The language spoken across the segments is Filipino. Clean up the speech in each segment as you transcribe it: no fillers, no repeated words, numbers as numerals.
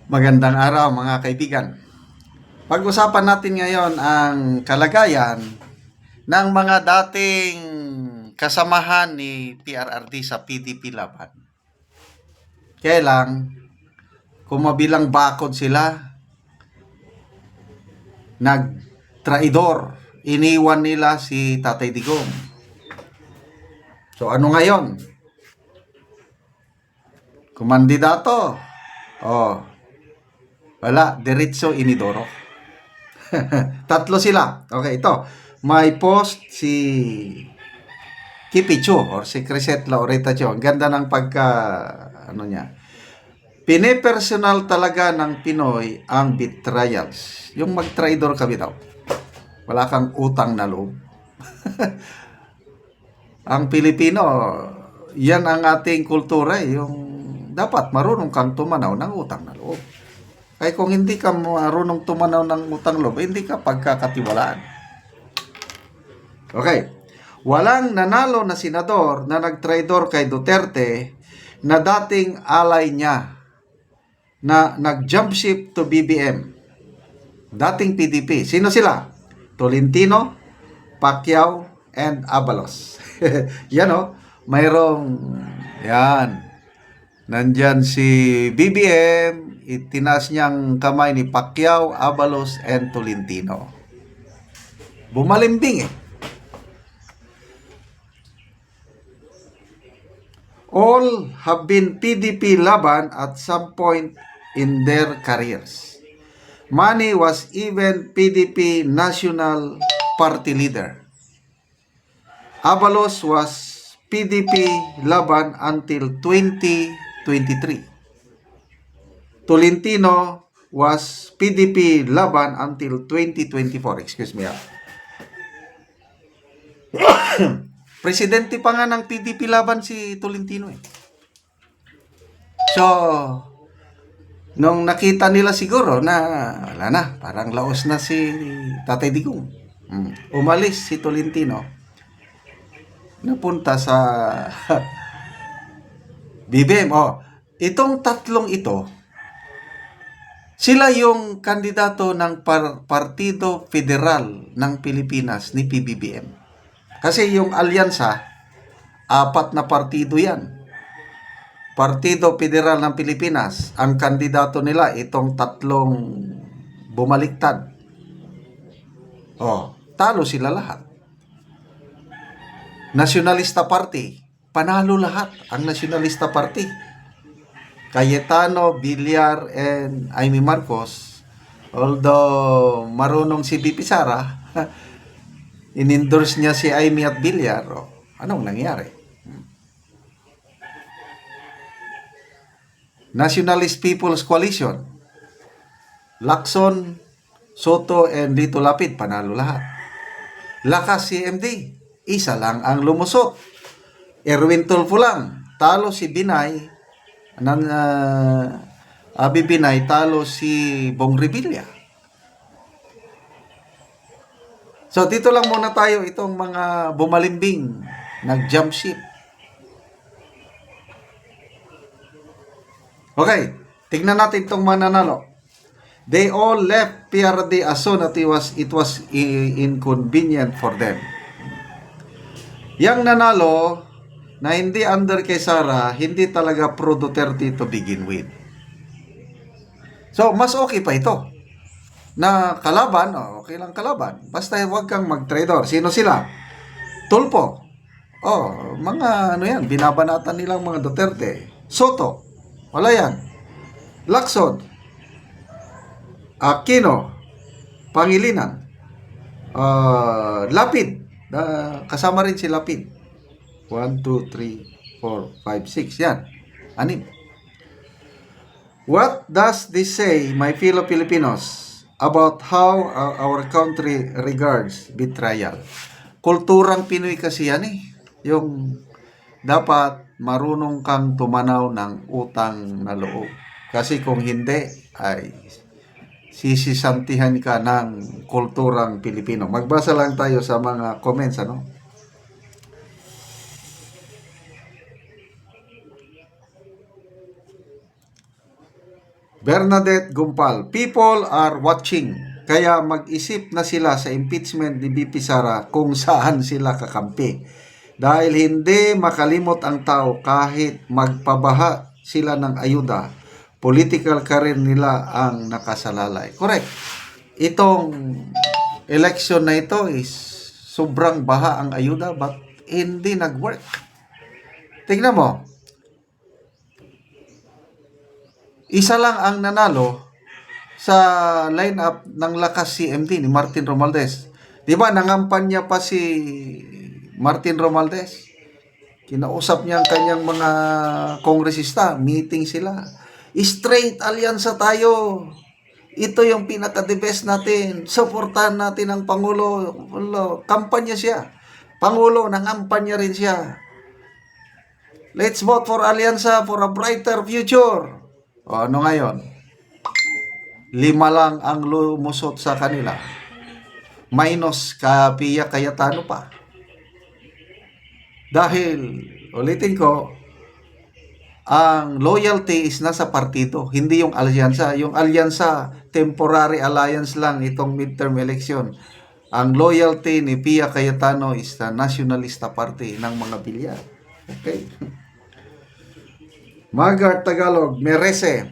Magandang araw mga kaibigan. Pag-usapan natin ngayon ang kalagayan ng mga dating kasamahan ni PRRD sa PDP Laban. Kaya lang, kung mabilang bakod sila, nagtraidor, iniwan nila si Tatay Digong. So ano ngayon? Kumandidato. Wala, diretso inidoro. Tatlo sila. Okay, ito. May post si Kipicho or si Crisette Laureta Cho. Ang ganda ng niya. Pinipersonal talaga ng Pinoy ang betrayals. Yung mag-traidor kami daw. Wala kang utang na loob. Ang Pilipino, yan ang ating kultura. Yung dapat marunong kang tumanaw ng utang na loob. Kaya kung hindi ka marunong tumanaw ng utang loob, hindi ka pagkakatiwalaan. Okay. Walang nanalo na senador na nagtraidor kay Duterte na dating alay niya na nag-jump ship to BBM. Dating PDP. Sino sila? Tolentino, Pacquiao, and Abalos. Yan o. Mayroong, yan. Nandyan si BBM, itinaas niyang kamay ni Pacquiao, Abalos, and Tolentino. Bumalimbing eh. All have been PDP laban at some point in their careers. Manny was even PDP national party leader. Abalos was PDP laban until 2023. Tolentino was PDP laban until 2024. Excuse me. Presidente pa nga ng PDP laban si Tolentino eh. So, nung nakita nila siguro na wala na, parang laos na si Tatay Digong. Umalis si Tolentino. Napunta sa BBM. Itong tatlong ito, sila yung kandidato ng Partido Federal ng Pilipinas ni PBBM. Kasi yung alyansa, 4 na partido yan. Partido Federal ng Pilipinas, ang kandidato nila, itong tatlong bumaliktad. Talo sila lahat. Nationalista Party, panalo lahat ang Nationalista Party. Cayetano, Villar, and Amy Marcos, although marunong si BP Sara, in-endorse niya si Amy at Villar. Anong nangyari? Nationalist People's Coalition, Lacson, Soto, and Lito Lapid, panalo lahat. Lakas CMD, isa lang ang lumusot. Erwin Tulfo lang, talo si Binay, Abi Binay, talo si Bong Revilla. So, dito lang muna tayo itong mga bumalimbing, nag-jump ship. Okay, tignan natin itong mananalo. They all left PRD as soon as it was inconvenient for them. Yang nanalo, na hindi under kay Sara, hindi talaga pro Duterte to begin with. So, mas okay pa ito. Na kalaban, okay lang kalaban. Basta huwag kang mag-traidor. Sino sila? Tulfo. Mga binabanatan nilang mga Duterte. Soto. Wala yan. Lacson. Aquino. Pangilinan. Lapid. Kasama rin si Lapid. 1, 2, 3, 4, 5, 6. Yan. 6. What does this say, my fellow Filipinos, about how our country regards betrayal? Kulturang Pinoy kasi yan eh. Yung dapat marunong kang tumanaw ng utang na loob. Kasi kung hindi, ay sisisantihan ka ng kulturang Pilipino. Magbasa lang tayo sa mga comments, Bernadette Gumpal, people are watching. Kaya mag-isip na sila sa impeachment ni BP Sara kung saan sila kakampi. Dahil hindi makalimot ang tao kahit magpabaha sila ng ayuda, political career nila ang nakasalalay. Correct. Itong election na ito is sobrang baha ang ayuda but hindi nag-work. Tingnan mo, isa lang ang nanalo sa lineup ng lakas CMD ni Martin Romualdez. Di ba nangampanya pa si Martin Romualdez? Kinausap niya ang kanyang mga kongresista, meeting sila. Straight alyansa tayo. Ito yung pinaka-the best natin. Suportahan natin ang Pangulo. Kampanya siya. Pangulo, nangampanya rin siya. Let's vote for Alyansa for a brighter future. O, ano ngayon? 5 lang ang lumusot sa kanila. Minus Pia Cayetano pa. Dahil, ulitin ko, ang loyalty is nasa partido, hindi yung alyansa. Yung alyansa, temporary alliance lang itong midterm election. Ang loyalty ni Pia Cayetano is the Nacionalista Party ng mga Bilyar. Okay? Margaret Tagalog, Merese.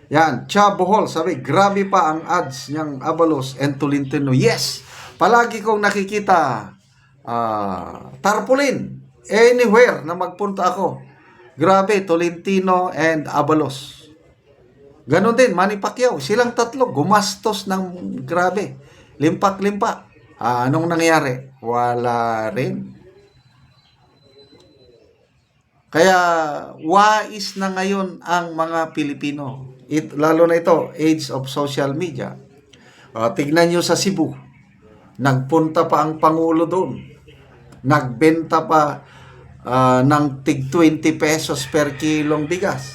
Yan, Cha Bohol, sabi, grabe pa ang ads niyang Abalos and Tolentino. Yes! Palagi kong nakikita tarpaulin anywhere na magpunta ako. Grabe, Tolentino and Abalos. Ganon din, Manny Pacquiao. Silang tatlo, gumastos ng grabe. Limpak-limpak. Anong nangyari? Wala rin. Kaya, wais na ngayon ang mga Pilipino. Lalo na ito, age of social media. Tignan nyo sa Cebu. Nagpunta pa ang Pangulo doon. Nagbenta pa ng tig 20 pesos per kilong bigas.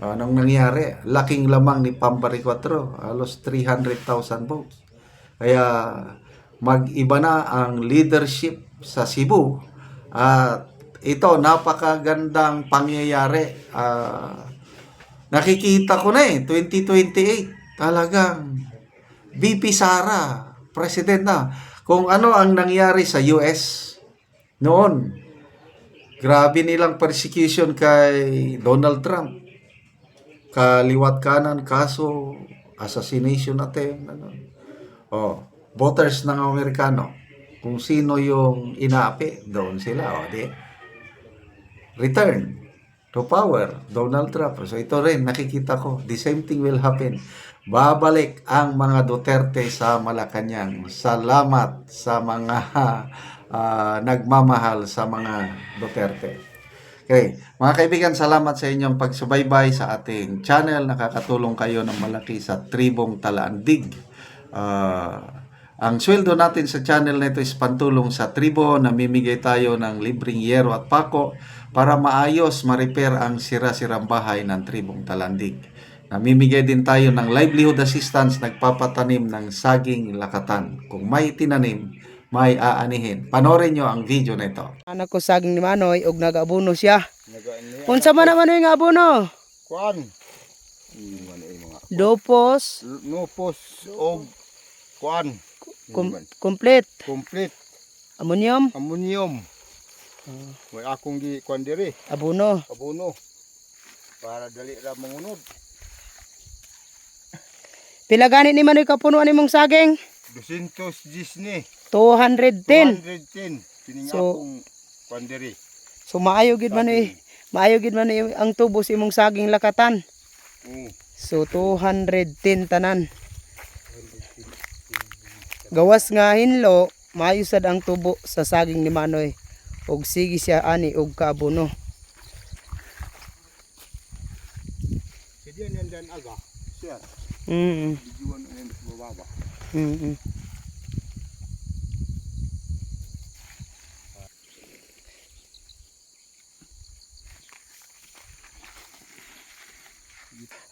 Anong nangyari? Laking lamang ni Pampari 4, halos 300,000 votes. Kaya mag-iba na ang leadership sa Cebu. At ito, napakagandang pangyayari. Nakikita ko na 2028, talagang BP Sara, president na. Kung ano ang nangyari sa US noon, grabe nilang persecution kay Donald Trump. Kaliwat kanan, kaso, assassination attempt. Voters ng Amerikano. Kung sino yung inaapi, doon sila. Return to power, Donald Trump. So ito rin, nakikita ko, the same thing will happen. Babalik ang mga Duterte sa Malacanang. Salamat sa mga nagmamahal sa mga Duterte. Okay, mga kaibigan, salamat sa inyong pagsubaybay sa ating channel. Nakakatulong kayo ng malaki sa Tribong Talaandig. Ang sweldo natin sa channel na ito is pantulong sa tribo. Namimigay tayo ng libreng yero at pako para maayos, ma-repair ang sira-sirang bahay ng Tribong Talandig. Namimigay din tayo ng livelihood assistance, nagpapatanim ng saging lakatan. Kung may tinanim, may aanihin. Panorin nyo ang video na ito. Anak ko saging ni Manoy, og nag-abono siya. Unsa man naman yung abono? Kuan. Dopos, Nopos o kuan. complete, Complete. ammonium, Ammonium. May akong gi kuan diri. abono. Abono. Para dali ra mangunod. Pila gani ni Manoy kapunuan nimong saging? 210 ni. 210. 210. Kining So, akong kuan diri. So maayo gid Manoy. Maayo gid Manoy ang tubo sa imong saging lakatan. So 210 tanan. Gawas nga hinlo, maayo sad ang tubo sa saging ni Manoy. Og sige siya ani og kaabono. Kaya yan dan aga. Siya. Dijuan ang bababa.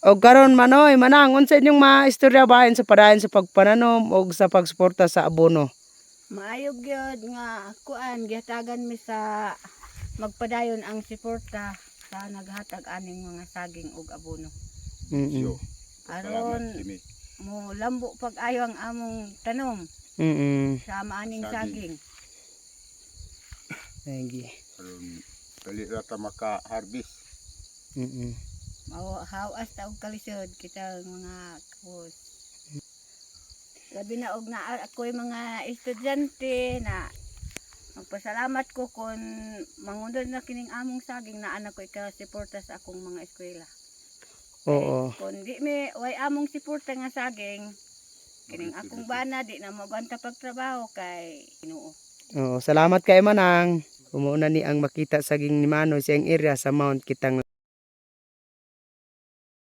Og karon Manoy, manang unsa inyong maistorya bahin sa padayon sa pagpananom og sa pagsuporta sa abono? Maayog gyud nga kuan gihatagan mi sa magpadayon ang suporta sa naghatag aning mga saging ug abono. Mm. Aron Jimmy. mo lambo pag ayo ang among tanom Mm. sa maaning Saging. saging. Lagi. Aron dali ra ta maka-harvest. Mm. Hawas ta og kalisod kita mga kapos. Labi na og na ako'y mga estudyante na magpasalamat ko kung mangundod na kining among saging na anak ko ika-suporta sa akong mga eskwela. Oo. Kung di mi way among suporta nga saging, kining akong bana di na maganta pagtrabaho kay Ginoo. Oo, salamat kay Manang. Umuuna ni ang makita saging ni Manoy sa iyang area sa Mount Kitang